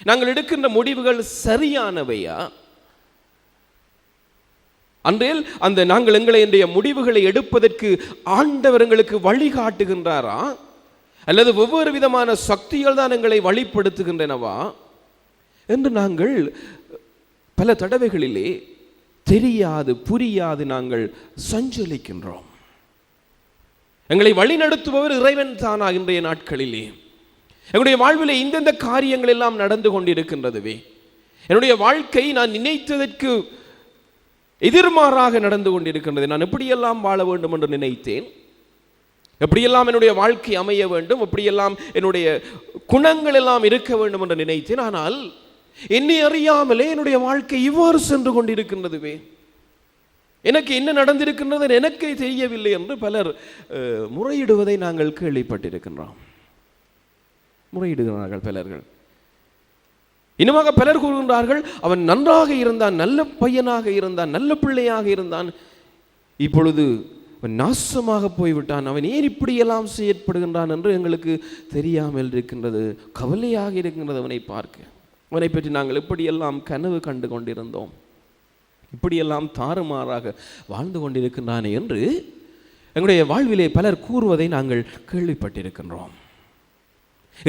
நாங்கள் எடுக்கின்ற முடிவுகள் சரியானவையா? அன்றையில் அந்த நாங்கள் எங்களுடைய முடிவுகளை எடுப்பதற்கு ஆண்டவர் எங்களுக்கு வழிகாட்டுகின்றாரா, அல்லது ஒவ்வொரு விதமான சக்திகள் தான் எங்களை வழிப்படுத்துகின்றனவா என்று நாங்கள் பல தடவைகளிலே தெரியாது புரியாது நாங்கள் சஞ்சலிக்கின்றோம். எங்களை வழிநடத்துபவர் இறைவன் தானா? இன்றைய நாட்களிலே என்னுடைய வாழ்விலே இந்தந்த காரியங்கள் எல்லாம் நடந்து கொண்டிருக்கின்றதுவே, என்னுடைய வாழ்க்கை நான் நினைத்ததற்கு எதிர்மாறாக நடந்து கொண்டிருக்கின்றது. நான் எப்படியெல்லாம் வாழ வேண்டும் என்று நினைத்தேன், எப்படியெல்லாம் என்னுடைய வாழ்க்கை அமைய வேண்டும், எப்படியெல்லாம் என்னுடைய குணங்கள் எல்லாம் இருக்க வேண்டும் என்று நினைத்தேன். ஆனால் என்னை அறியாமலே என்னுடைய வாழ்க்கை இவ்வாறு சென்று கொண்டிருக்கின்றதுவே, எனக்கு என்ன நடந்திருக்கின்றது எனக்கே தெரியவில்லை என்று பலர் முறையிடுவதை நாங்கள் கேள்விப்பட்டிருக்கின்றோம். முறையிடுகிறார்கள் பலர்கள். இன்னுமாக பலர் கூறுகின்றார்கள், அவன் நன்றாக இருந்தான், நல்ல பையனாக இருந்தான், நல்ல பிள்ளையாக இருந்தான், இப்பொழுது அவன் நாசமாக போய்விட்டான், அவன் ஏன் இப்படியெல்லாம் செயற்படுகின்றான் என்று எங்களுக்கு தெரியாமல் இருக்கின்றது. கவலையாக இருக்கின்றது அவனை பார்க்க. அவனை பற்றி நாங்கள் இப்படியெல்லாம் கனவு கண்டு கொண்டிருந்தோம், இப்படியெல்லாம் தாறுமாறாக வாழ்ந்து கொண்டிருக்கின்றானே என்று எங்களுடைய வாழ்விலே பலர் கூறுவதை நாங்கள் கேள்விப்பட்டிருக்கின்றோம்.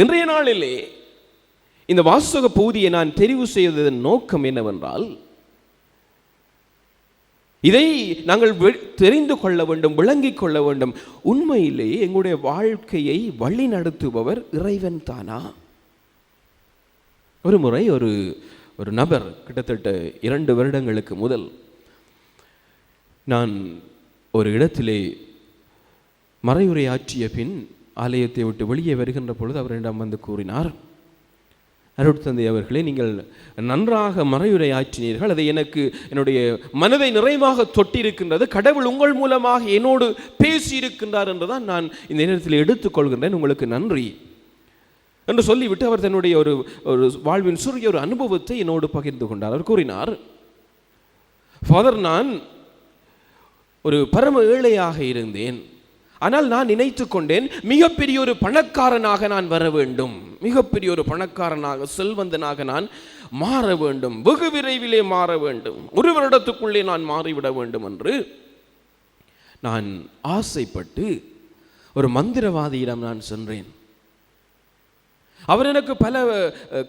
இன்றைய நாளிலே இந்த வாசக பகுதியை நான் தெரிவு செய்ததன் நோக்கம் என்னவென்றால், இதை நாங்கள் தெரிந்து கொள்ள வேண்டும், விளங்கிக் கொள்ள வேண்டும். உண்மையிலே எங்களுடைய வாழ்க்கையை வழி நடத்துபவர் இறைவன் தானா? ஒரு முறை ஒரு நபர் கிட்டத்தட்ட 2 வருடங்களுக்கு முதல் நான் ஒரு இடத்திலே மறையுரை ஆற்றிய பின் ஆலயத்தை விட்டு வெளியே வருகின்ற பொழுது அவரிடம் வந்து கூறினார், அருட்தந்தை அவர்களே, நீங்கள் நன்றாக மறையுரை ஆற்றினீர்கள், அதை எனக்கு என்னுடைய மனதை நிறைவாக தொட்டிருக்கின்றது, கடவுள் உங்கள் மூலமாக என்னோடு பேசியிருக்கின்றார் என்றுதான் நான் இந்த நேரத்தில் எடுத்துக்கொள்கின்றேன், உங்களுக்கு நன்றி என்று சொல்லிவிட்டு அவர் தன்னுடைய ஒரு வாழ்வின் சிறிய ஒரு அனுபவத்தை என்னோடு பகிர்ந்து கொண்டார். அவர் கூறினார், ஃபாதர், நான் ஒரு பரம ஏழையாக இருந்தேன், ஆனால் நான் நினைத்து கொண்டேன் மிகப்பெரிய ஒரு பணக்காரனாக நான் வர வேண்டும், மிகப்பெரிய ஒரு பணக்காரனாக செல்வந்தனாக நான் மாற வேண்டும், வெகு விரைவிலே மாற வேண்டும், 1 வருடத்துக்குள்ளே நான் மாறிவிட வேண்டும் என்று நான் ஆசைப்பட்டு ஒரு மந்திரவாதியிடம் நான் சென்றேன். அவர் எனக்கு பல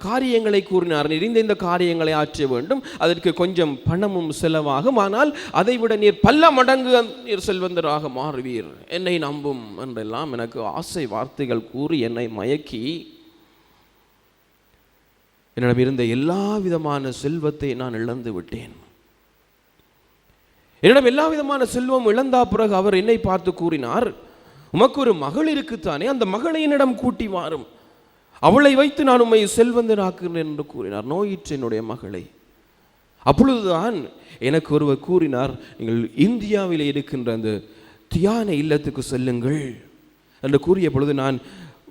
காரியங்களை கூறினார். இந்த காரியங்களை ஆற்ற வேண்டும், அதற்கு கொஞ்சம் பணமும் செலவாகும், ஆனால் அதைவிட நீர் பல மடங்கு நீர் செல்வந்தராக மாறுவீர், என்னை நம்பும் என்றெல்லாம் எனக்கு ஆசை வார்த்தைகள் கூறி என்னை மயக்கி என்னிடம் இருந்த எல்லா விதமான செல்வத்தை நான் இழந்து விட்டேன். என்னிடம் எல்லா விதமான செல்வம் இழந்தா பிறகு அவர் என்னை பார்த்து கூறினார், உமக்கு ஒரு மகள் இருக்குத்தானே, அந்த மகளை என்னிடம் கூட்டி வாரும், அவளை வைத்து நான் உம்மை செல்வந்தனாக்குகிறேன் என்று கூறினார். நோயிற்று என்னுடைய மகளை. அப்பொழுதுதான் எனக்கு ஒருவர் கூறினார், நீங்கள் இந்தியாவில் இருக்கின்ற அந்த தியான இல்லத்துக்கு செல்லுங்கள் என்று கூறிய பொழுது நான்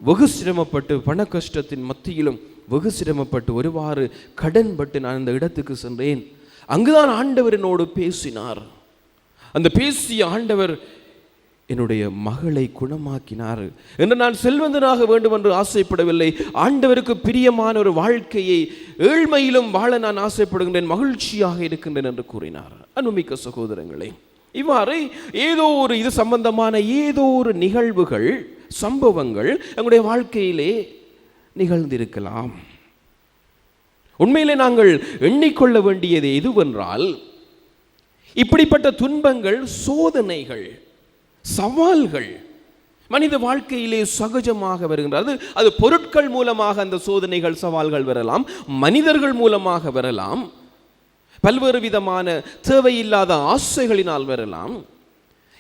வெகு சிரமப்பட்டு பண கஷ்டத்தின் மத்தியிலும் வெகு சிரமப்பட்டு ஒருவாறு கடன்பட்டு நான் அந்த இடத்துக்கு சென்றேன். அங்குதான் ஆண்டவர் என்னோடு பேசினார். அந்த பேசிய ஆண்டவர் என்னுடைய மகளை குணமாக்கினார். என்று நான் செல்வந்தனாக வேண்டும் என்று ஆசைப்படவில்லை, ஆண்டவருக்கு பிரியமான ஒரு வாழ்க்கையை ஏழ்மையிலும் வாழ நான் ஆசைப்படுகின்றேன், மகிழ்ச்சியாக இருக்கின்றேன் என்று கூறினார். அன்புமிக்க சகோதரங்களே, இவ்வாறு ஏதோ ஒரு இது சம்பந்தமான ஏதோ ஒரு நிகழ்வுகள் சம்பவங்கள் எங்களுடைய வாழ்க்கையிலே நிகழ்ந்திருக்கலாம். உண்மையிலே நாங்கள் எண்ணிக்கொள்ள வேண்டியது எதுவென்றால், இப்படிப்பட்ட துன்பங்கள், சோதனைகள், சவால்கள் மனித வாழ்க்கையிலே சகஜமாக வருகின்றது. அது பொருட்கள் மூலமாக அந்த சோதனைகள் சவால்கள் வரலாம், மனிதர்கள் மூலமாக வரலாம், பல்வேறு விதமான தேவையில்லாத ஆசைகளினால் வரலாம்.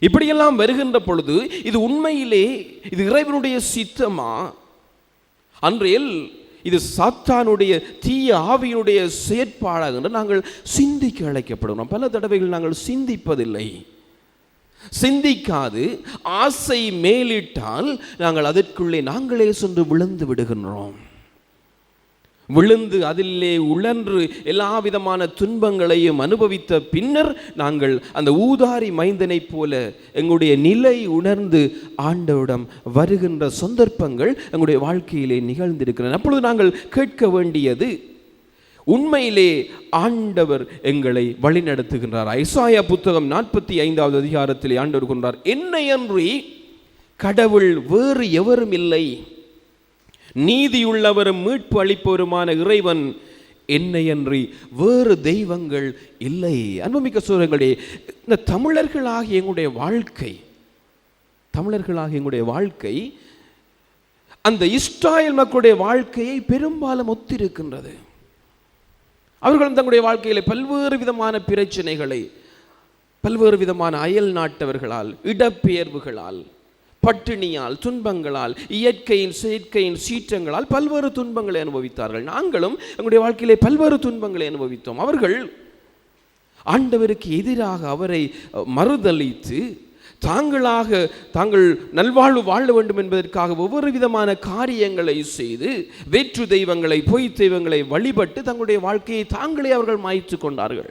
இப்படியெல்லாம் வருகின்ற பொழுது இது உண்மையிலே இது இறைவனுடைய சித்தமா, அன்றையில் இது சாத்தானுடைய தீய ஆவியினுடைய செயற்பாடாக என்று நாங்கள் சிந்திக்க அழைக்கப்படுகிறோம். பல தடவைகள் நாங்கள் சிந்திப்பதில்லை. சிந்திக்காது ஆசை மேலிட்டால் நாங்கள் அதற்குள்ளே நாங்களே சென்று விழுந்து விடுகின்றோம். விழுந்து அதிலே உழன்று எல்லா விதமான துன்பங்களையும் அனுபவித்த பின்னர் நாங்கள் அந்த ஊதாரி மைந்தனைப் போல எங்களுடைய நிலை உணர்ந்து ஆண்டவரிடம் வருகின்ற சந்தர்ப்பங்கள் எங்களுடைய வாழ்க்கையிலே நிகழ்ந்திருக்கின்றன. அப்பொழுது நாங்கள் கேட்க வேண்டியது, உண்மையிலே ஆண்டவர் எங்களை வழிநடத்துகின்றார். எசாயா புத்தகம் 45வது அதிகாரத்திலே ஆண்டவர் கொண்டார், என்னையன்றி கடவுள் வேறு எவரும் இல்லை, நீதியுள்ளவரும் மீட்பு அளிப்பவருமான இறைவன் என்னையன்றி வேறு தெய்வங்கள் இல்லை. அன்புமிக்க சகோதரர்களே, இந்த தமிழர்களாகிய எங்களுடைய வாழ்க்கை அந்த இஸ்ராயேல் மக்களுடைய வாழ்க்கையை பெரும்பாலும் ஒத்திருக்கின்றது. அவர்கள் தங்களுடைய வாழ்க்கையிலே பல்வேறு விதமான பிரச்சனைகளை, பல்வேறு விதமான அயல் நாட்டவர்களால், இடப்பெயர்வுகளால், பட்டினியால், துன்பங்களால், இயற்கையின் செயற்கையின் சீற்றங்களால் பல்வேறு துன்பங்களை அனுபவித்தார்கள். நாங்களும் எங்களுடைய வாழ்க்கையிலே பல்வேறு துன்பங்களை அனுபவித்தோம். அவர்கள் ஆண்டவருக்கு எதிராக அவரை மறுதலித்து தாங்கள் நல்வாழ்வு வாழ வேண்டும் என்பதற்காக ஒவ்வொரு விதமான காரியங்களை செய்து வேற்று தெய்வங்களை, பொய் தெய்வங்களை வழிபட்டு தங்களுடைய வாழ்க்கையை தாங்களே அவர்கள் மாய்த்து கொண்டார்கள்.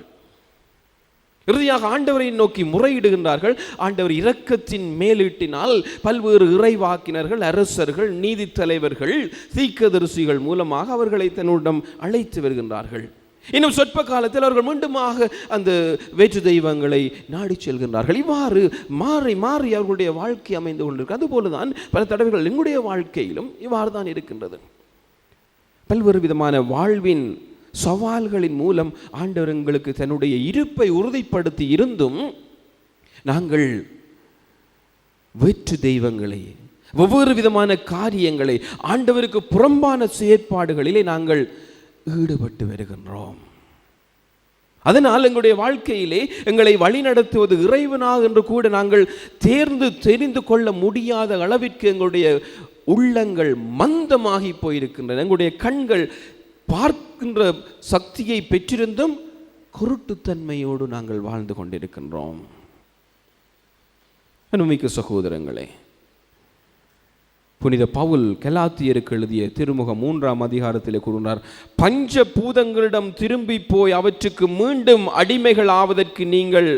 இறுதியாக ஆண்டவரை நோக்கி முறையிடுகின்றார்கள். ஆண்டவர் இரக்கத்தின் மேலிட்டினால் பல்வேறு இறைவாக்கினர்கள், அரசர்கள், நீதி தலைவர்கள், தீர்க்கதரிசிகள் மூலமாக அவர்களை தன்னுடன் அழைத்து வருகின்றார்கள். இன்னும் சொற்ப காலத்தில் அவர்கள் மீண்டுமாக அந்த வேற்று தெய்வங்களை நாடி செல்கின்றார்கள். இவ்வாறு மாறி மாறி அவர்களுடைய வாழ்க்கை அமைந்து கொண்டிருக்கு. அதுபோலதான் பல தடவைகள் எங்களுடைய வாழ்க்கையிலும் இவ்வாறு தான் இருக்கின்றது. பல்வேறு விதமான வாழ்வின் சவால்களின் மூலம் ஆண்டவர் எங்களுக்கு தன்னுடைய இருப்பை உறுதிப்படுத்தி இருந்தும் நாங்கள் வேற்று தெய்வங்களை, ஒவ்வொரு விதமான காரியங்களை, ஆண்டவருக்கு புறம்பான செயற்பாடுகளிலே நாங்கள் ஈடுபட்டு வருகின்றோம். அதனால் எங்களுடைய வாழ்க்கையிலே எங்களை வழிநடத்துவது இறைவனாக என்று கூட நாங்கள் தெரிந்து கொள்ள முடியாத அளவிற்கு எங்களுடைய உள்ளங்கள் மந்தமாகி போயிருக்கின்றன. எங்களுடைய கண்கள் பார்க்கின்ற சக்தியை பெற்றிருந்தும் குருட்டுத்தன்மையோடு நாங்கள் வாழ்ந்து கொண்டிருக்கின்றோம். அன்புமிக்க சகோதரங்களே, புனித பவுல் கலாத்தியருக்கு எழுதிய திருமுகம் 3ஆம் அதிகாரத்திலே கூறுகிறார், பஞ்ச பூதங்களிடம் திரும்பி போய் அவற்றுக்கு மீண்டும் அடிமைகள் ஆவதற்கு நீங்கள்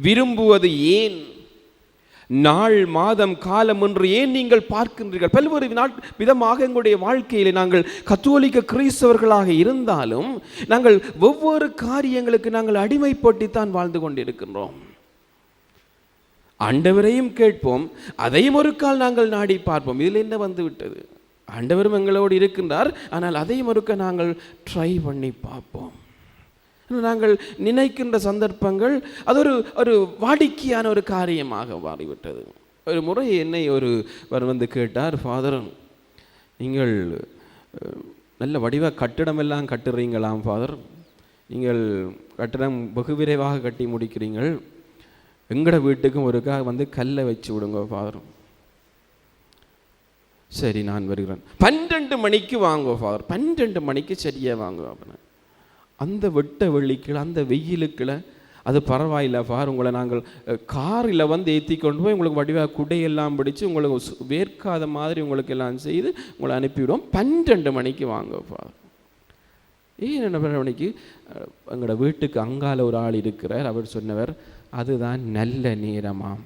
விரும்புவது ஏன்? நாள், மாதம், காலம் என்று ஏன் நீங்கள் பார்க்கின்றீர்கள்? பல்வேறு விதமாக எங்களுடைய வாழ்க்கையில் நாங்கள் கத்தோலிக்க கிறிஸ்தவர்களாக இருந்தாலும் நாங்கள் ஒவ்வொரு காரியங்களுக்கு நாங்கள் அடிமைப்பட்டுத்தான் வாழ்ந்து கொண்டிருக்கின்றோம். ஆண்டவரையும் கேட்போம், அதையும் ஒரு கால் நாங்கள் நாடி பார்ப்போம். இதில் என்ன வந்து விட்டது? ஆண்டவரும் எங்களோடு இருக்கின்றார், ஆனால் அதையும் ஒருக்க நாங்கள் ட்ரை பண்ணி பார்ப்போம். நாங்கள் நினைக்கின்ற சந்தர்ப்பங்கள் அது ஒரு வாடிக்கையான ஒரு காரியமாக மாறிவிட்டது. ஒரு முறை என்னை ஒருவர் வந்து கேட்டார், ஃபாதர், நீங்கள் நல்ல வடிவாக கட்டிடமெல்லாம் கட்டுறீங்களாம் ஃபாதர், நீங்கள் கட்டிடம் வெகு விரைவாக கட்டி முடிக்கிறீங்கள், எங்களோட வீட்டுக்கும் ஒருக்காக வந்து கல்லை வச்சு விடுங்க ஃபாதர். சரி, நான் வருகிறேன். 12 மணிக்கு வாங்க ஃபாதர். 12 மணிக்கு சரியாக வாங்க. அப்படின்னு அந்த வெட்ட வெள்ளிக்கிழ அந்த வெயிலுக்குள்ள அது பரவாயில்ல ஃபார், உங்களை நாங்கள் காரில் வந்து ஏற்றி கொண்டு போய் உங்களுக்கு வடிவாக குடையெல்லாம் பிடிச்சி உங்களுக்கு வேர்க்காத மாதிரி உங்களுக்கு எல்லாம் செய்து உங்களை அனுப்பிவிடுவோம். 12 மணிக்கு வாங்க ஃபாதர். ஏன் 12 மணிக்கு? எங்களோட வீட்டுக்கு அங்கால ஒரு ஆள் இருக்கிறார், அவர் சொன்னவர், அதுதான் நல்ல நேரமாம்,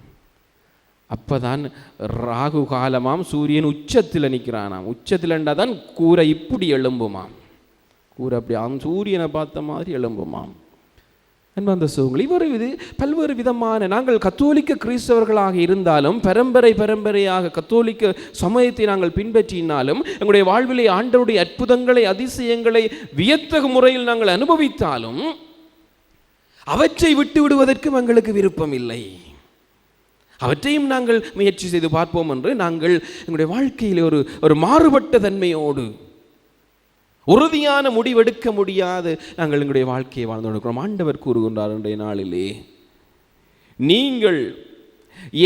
அப்போதான் ராகு காலமாம், சூரியன் உச்சத்தில் நிற்கிறானாம். உச்சத்தில்ண்டா தான் கூரை இப்படி எழும்புமாம், கூரை அப்படி சூரியனை பார்த்த மாதிரி எழும்புமாம். அன்பார்ந்த சகோதரர்களே, இது பல்வேறு விதமான, நாங்கள் கத்தோலிக்க கிறிஸ்தவர்களாக இருந்தாலும் பரம்பரையாக கத்தோலிக்க சமயத்தை நாங்கள் பின்பற்றினாலும் எங்களுடைய வாழ்விலே ஆண்டவருடைய அற்புதங்களை அதிசயங்களை வியத்தகு முறையில் நாங்கள் அனுபவித்தாலும் அவற்றை விட்டு விடுவதற்கும் எங்களுக்கு விருப்பம் இல்லை. அவற்றையும் நாங்கள் முயற்சி செய்து பார்ப்போம் என்று நாங்கள் எங்களுடைய வாழ்க்கையில் ஒரு மாறுபட்ட தன்மையோடு உறுதியான முடிவெடுக்க முடியாது நாங்கள் எங்களுடைய வாழ்க்கையை வாழ்ந்து கொண்டிருக்கிறோம். ஆண்டவர் கூறுகின்றார் இன்றைய நாளிலே, நீங்கள்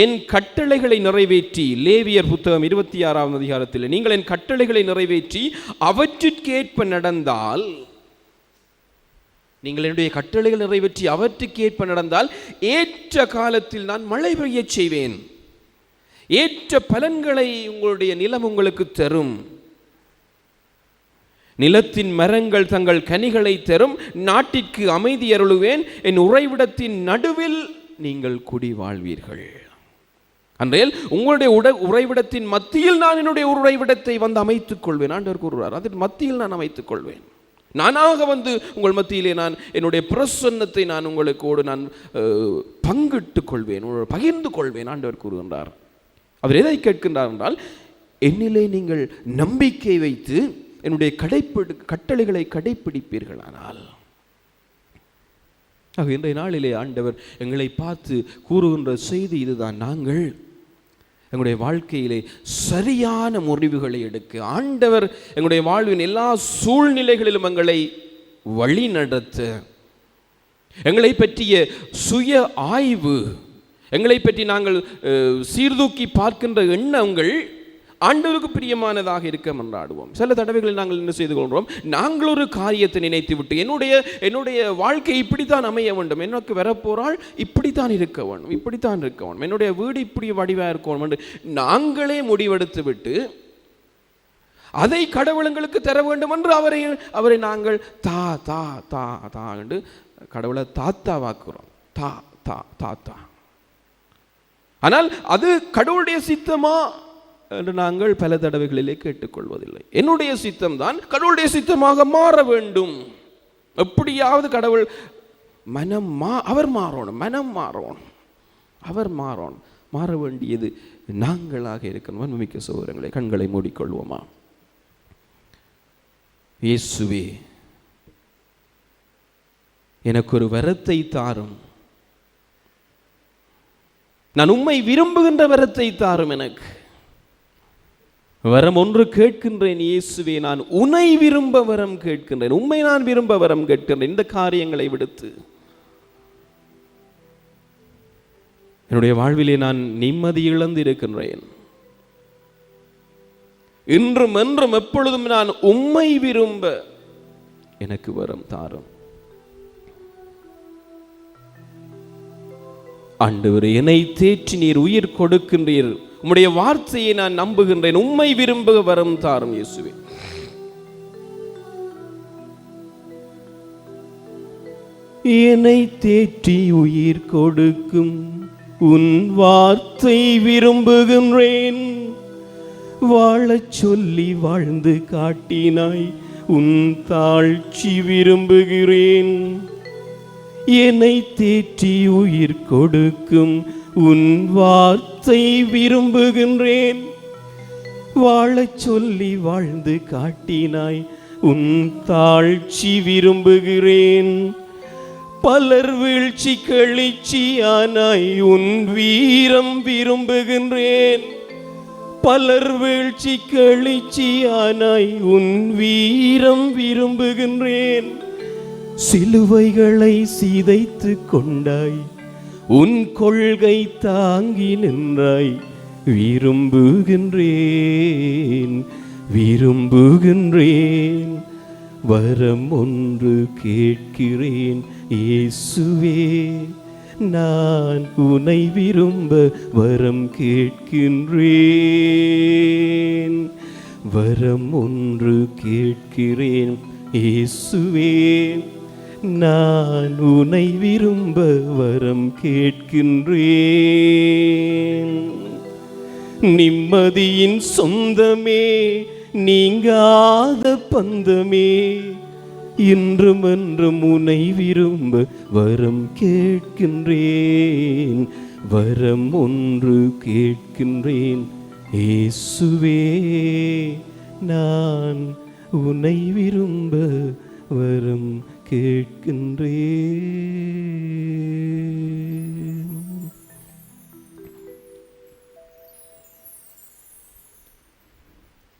என் கட்டளைகளை நிறைவேற்றி, லேவியர் புத்தகம் 26ஆம் அதிகாரத்தில், நீங்கள் என் கட்டளைகளை நிறைவேற்றி அவற்றிற்கேற்ப நடந்தால், நீங்கள் என்னுடைய கட்டளைகள் நிறைவேற்றி அவற்றுக்கேற்ப நடந்தால் ஏற்ற காலத்தில் நான் மழை பெய்ய செய்வேன், ஏற்ற பலன்களை உங்களுடைய நிலம் உங்களுக்கு தரும், நிலத்தின் மரங்கள் தங்கள் கனிகளை தரும், நாட்டிற்கு அமைதி அருளுவேன், என் உறைவிடத்தின் நடுவில் நீங்கள் குடி வாழ்வீர்கள். அன்றையில் உங்களுடைய உறைவிடத்தின் மத்தியில் நான் என்னுடைய உறைவிடத்தை வந்து அமைத்துக் கொள்வேன். ஆண்டவர் கூறுகிறார், அதன் மத்தியில் நான் அமைத்துக் கொள்வேன். நானாக வந்து உங்கள் மத்தியிலே நான் என்னுடைய பிரசன்னத்தை நான் உங்களுக்கோடு நான் பங்கிட்டுக் கொள்வேன், பகிர்ந்து கொள்வேன். ஆண்டவர் கூறுகின்றார். அவர் எதை கேட்கின்றார் என்றால், என்னிலே நீங்கள் நம்பிக்கை வைத்து என்னுடைய கட்டளைகளை கடைப்பிடிப்பீர்களானால். ஆக இன்றைய நாளிலே ஆண்டவர் எங்களை பார்த்து கூறுகின்ற செய்தி இதுதான், நாங்கள் எங்களுடைய வாழ்க்கையிலே சரியான முடிவுகளை எடுக்க ஆண்டவர் எங்களுடைய வாழ்வின் எல்லா சூழ்நிலைகளிலும் எங்களை வழி நடத்த, எங்களை பற்றிய சுய ஆய்வு, எங்களை பற்றி நாங்கள் சீர்தூக்கி பார்க்கின்ற எண்ணங்கள் ஆண்டவருக்கு பிரியமானதாக இருக்க மன்றாடுவோம். சில தடவைகளில் நாங்கள் என்ன செய்து கொள்கிறோம், நாங்கள் ஒரு காரியத்தை நினைத்து விட்டு என்னுடைய வாழ்க்கை இப்படித்தான் அமைய வேண்டும், எனக்கு வரப்போறால் இப்படித்தான் இருக்க வேண்டும், இப்படித்தான் இருக்க வேண்டும், என்னுடைய வீடு இப்படி வடிவாக இருக்க வேண்டும் என்று நாங்களே முடிவெடுத்து விட்டு அதை கடவுளுங்களுக்கு தர வேண்டும் என்று அவரை நாங்கள் தா தா தா தா என்று கடவுளை தாத்தாவாக்குறோம். தா தா தாத்தா. ஆனால் அது கடவுளுடைய சித்தமா என்று நாங்கள் பல தடவைகளிலே கேட்டுக்கொள்வதில்லை. என்னுடைய சித்தம் தான் கடவுளுடைய சித்தமாக மாற வேண்டும். எப்படியாவது கடவுள் அவர் மாறணும், மனம் மாறணும், அவர் மாறணும். மாற வேண்டியது நாங்களாக இருக்கணும். மிக்க சகோதரங்களே, கண்களை மூடிக்கொள்வோமா. இயேசுவே, எனக்கு ஒரு வரத்தை தாரும், நான் உம்மை விரும்புகின்ற வரத்தை தாரும். எனக்கு வரம் ஒன்று கேட்கின்றேன் இயேசுவே, நான் உன்னை விரும்ப வரம் கேட்கின்றேன், உம்மை நான் விரும்ப வரம் கேட்கின்றேன். இந்த காரியங்களை விடுத்து என்னுடைய வாழ்விலே நான் நிம்மதி இழந்து இருக்கின்றேன். இன்றும் என்றும் எப்பொழுதும் நான் உம்மை விரும்ப எனக்கு வரம் தாரும். ஆண்டவரே, என்னை தேற்றி நீர் உயிர் கொடுக்கின்றீர், உம்முடைய வார்த்தையை நான் நம்புகின்றேன், உம்மை விரும்ப வரம் தாரும் இயேசுவே. என்னை தேற்றி உயிர் கொடுக்கும் உன் வார்த்தை விரும்புகின்றேன், வாழச் சொல்லி வாழ்ந்து காட்டினாய், உன் தாழ்ச்சி விரும்புகிறேன். என்னை தேற்றி உயிர் கொடுக்கும் உன் வார்த்தை விரும்புகின்றேன். வாழச் சொல்லி வாழ்ந்து காட்டினாய், உன் தாழ்ச்சி விரும்புகிறேன். பலர் வீழ்ச்சி கழிச்சியானாய், உன் வீரம் விரும்புகின்றேன். பலர் வீழ்ச்சி கழிச்சியானாய், உன் வீரம் விரும்புகின்றேன். சிலுவைகளை சிதைத்து கொண்டாய், உன் கொள்கை தாங்கி நின்றாய். விரும்புகின்றேன் விரும்புகின்றேன், வரம் ஒன்று கேட்கிறேன் இயேசுவே. நான் உன்னை விரும்ப வரம் கேட்கின்றேன். வரம் ஒன்று கேட்கிறேன் இயேசுவே. நான் உன்னை விரும்ப வரம் கேட்கின்றேன். நிம்மதியின் சொந்தமே, நீங்காத பந்தமே, இன்றும் என்றும் உன்னை விரும்ப வரம் கேட்கின்றேன். வரம் ஒன்று கேட்கின்றேன் இயேசுவே. நான் உன்னை விரும்ப வரம் கேட்கின்றேன்.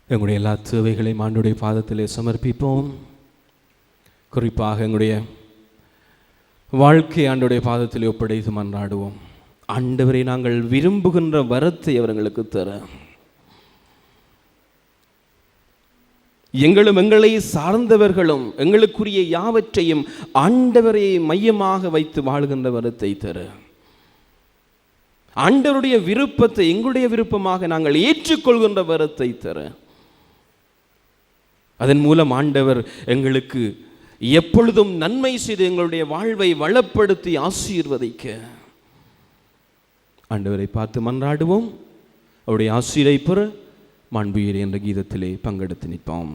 எங்களுடைய எல்லா தேவைகளையும் ஆண்டவருடைய பாதத்திலே சமர்ப்பிப்போம். குறிப்பாக எங்களுடைய வாழ்க்கை ஆண்டவருடைய பாதத்திலே ஒப்படைத்து மன்றாடுவோம். ஆண்டவரை நாங்கள் விரும்புகின்ற வரத்தை அவர்களுக்கு தர, எங்களும் எங்களை சார்ந்தவர்களும் எங்களுக்குரிய யாவற்றையும் ஆண்டவரை மையமாக வைத்து வாழ்கின்ற வரத்தை தர, ஆண்டவருடைய விருப்பத்தை எங்களுடைய விருப்பமாக நாங்கள் ஏற்றுக்கொள்கின்ற வரத்தை தர, அதன் மூலம் ஆண்டவர் எங்களுக்கு எப்பொழுதும் நன்மை செய்து எங்களுடைய வாழ்வை வளப்படுத்தி ஆசீர்வதிக்க ஆண்டவரை பார்த்து மன்றாடுவோம். அவருடைய ஆசீரை பெற மாண்புயர் என்ற கீதத்திலே பங்கெடுத்து நிற்போம்.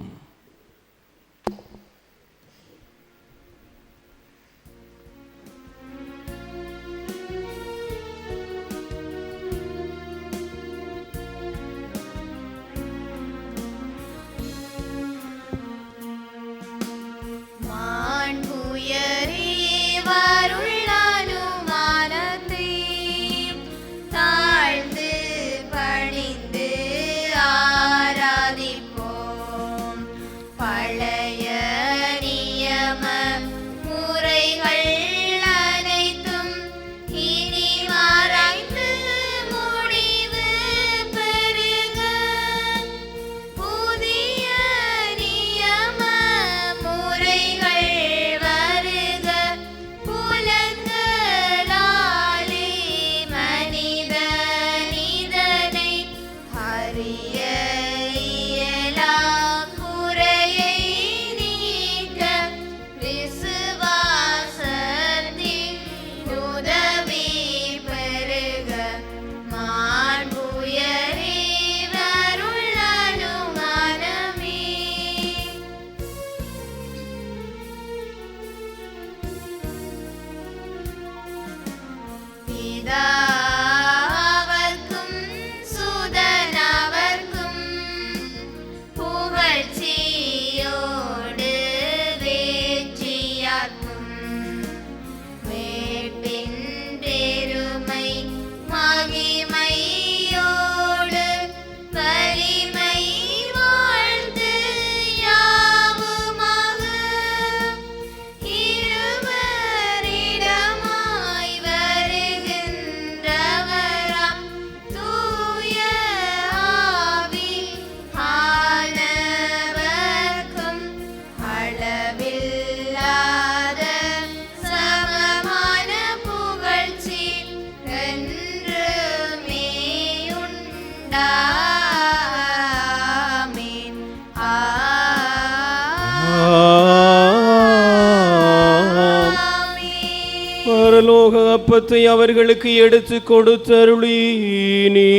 பரலோக அப்பத்தை அவர்களுக்கு எடுத்து கொடுத்தருளீனே.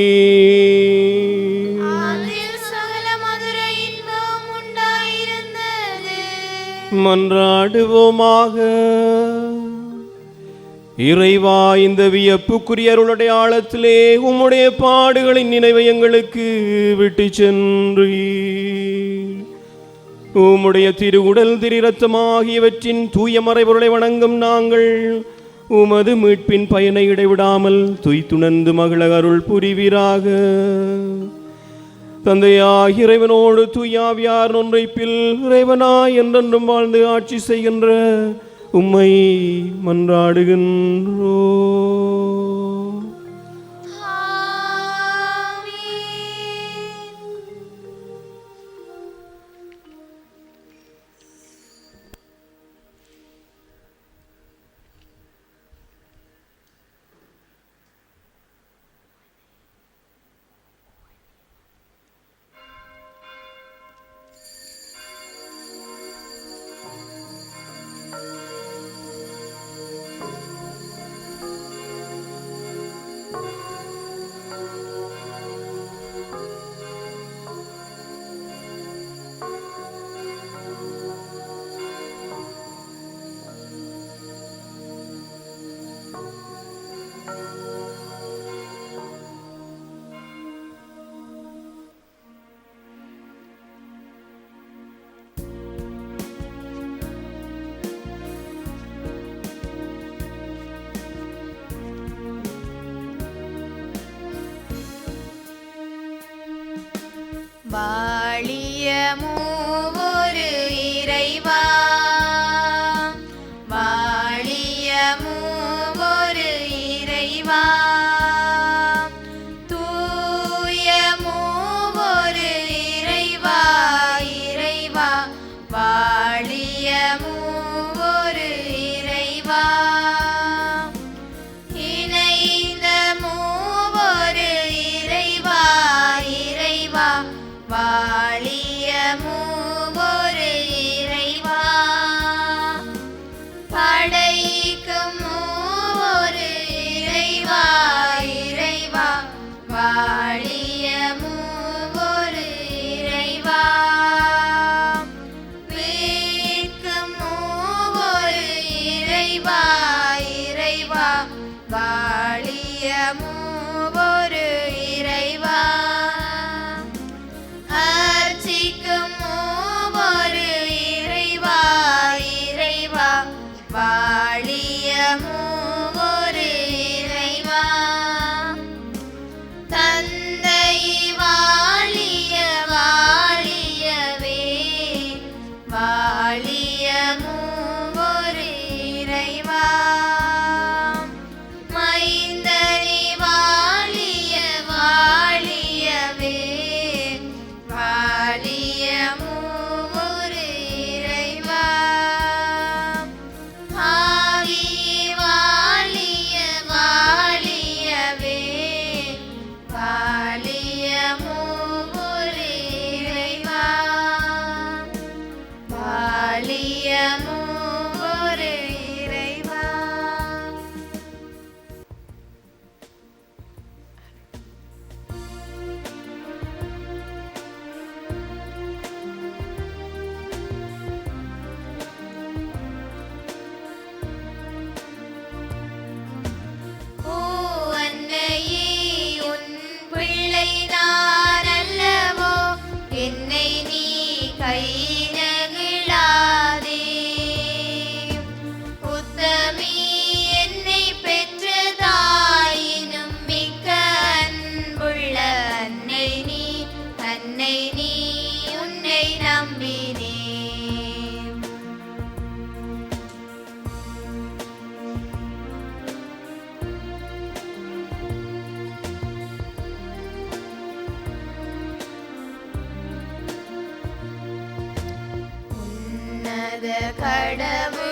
மன்றாடுவோமாக. இறைவா, இந்த வியப்புக்குரிய அருளுடைய ஆழத்திலே உம்முடைய பாடுகளின் நினைவை எங்களுக்கு விட்டு சென்றீர். உம்முடைய திருவுடல் திரு இரத்தம் ஆகியவற்றின் தூய மறைபொருளை வணங்கும் நாங்கள் உமது மீட்பின் பயனை இடைவிடாமல் துய்த்துணர்ந்து மகள அருள் புரிவீராக. தந்தையாய் இறைவனோடு தூயாவியார் ஒன்றைப்பில் இறைவனாய் என்றென்றும் வாழ்ந்து ஆட்சி செய்கின்ற உம்மை மன்றாடுகின்றோ. வாழிய மூவொரு இறைவா, வாழிய மூவொரு இறைவா, தூய மூவொரு இறைவா, இறைவா, வாழிய மூவொரு இறைவா, இணைந்த மூவொரு இறைவா, இறைவா, வாழிய மூவொரு இறைவா, படைக்கும் மூவொரு இறைவா, இறைவா, வாழிய மூவொரு இறைவா, மீட்கும் மூவொரு இறைவா, இறைவா, வாழிய மூவொரு இறைவா, அர்ச்சிக்கும் மூவொரு இறைவா, இறைவா, வாழிய மூவொரு இறைவா, தந்தை வாழிய வாழியவே, வாழிய மூவொரு இறைவா, மைந்தனி வாழிய வாழியவே, வாழிய மூவொரு இறைவா, ஆவி வாழிய வாழியவே, வாழிய மூவொரு இறைவா, வாழிய மூவொரு இறைவா. ஓ அன்னையே, உன் பிள்ளை நான் அல்லவோ, என்னை நீ கை நகிழாதே. உத்தமி என்னை பெற்ற தாயினும் மிக்க அன்புள்ள அன்னை நீ, அன்னை நீ, உன்னை நம்பினேன். உன்னத கடவுள்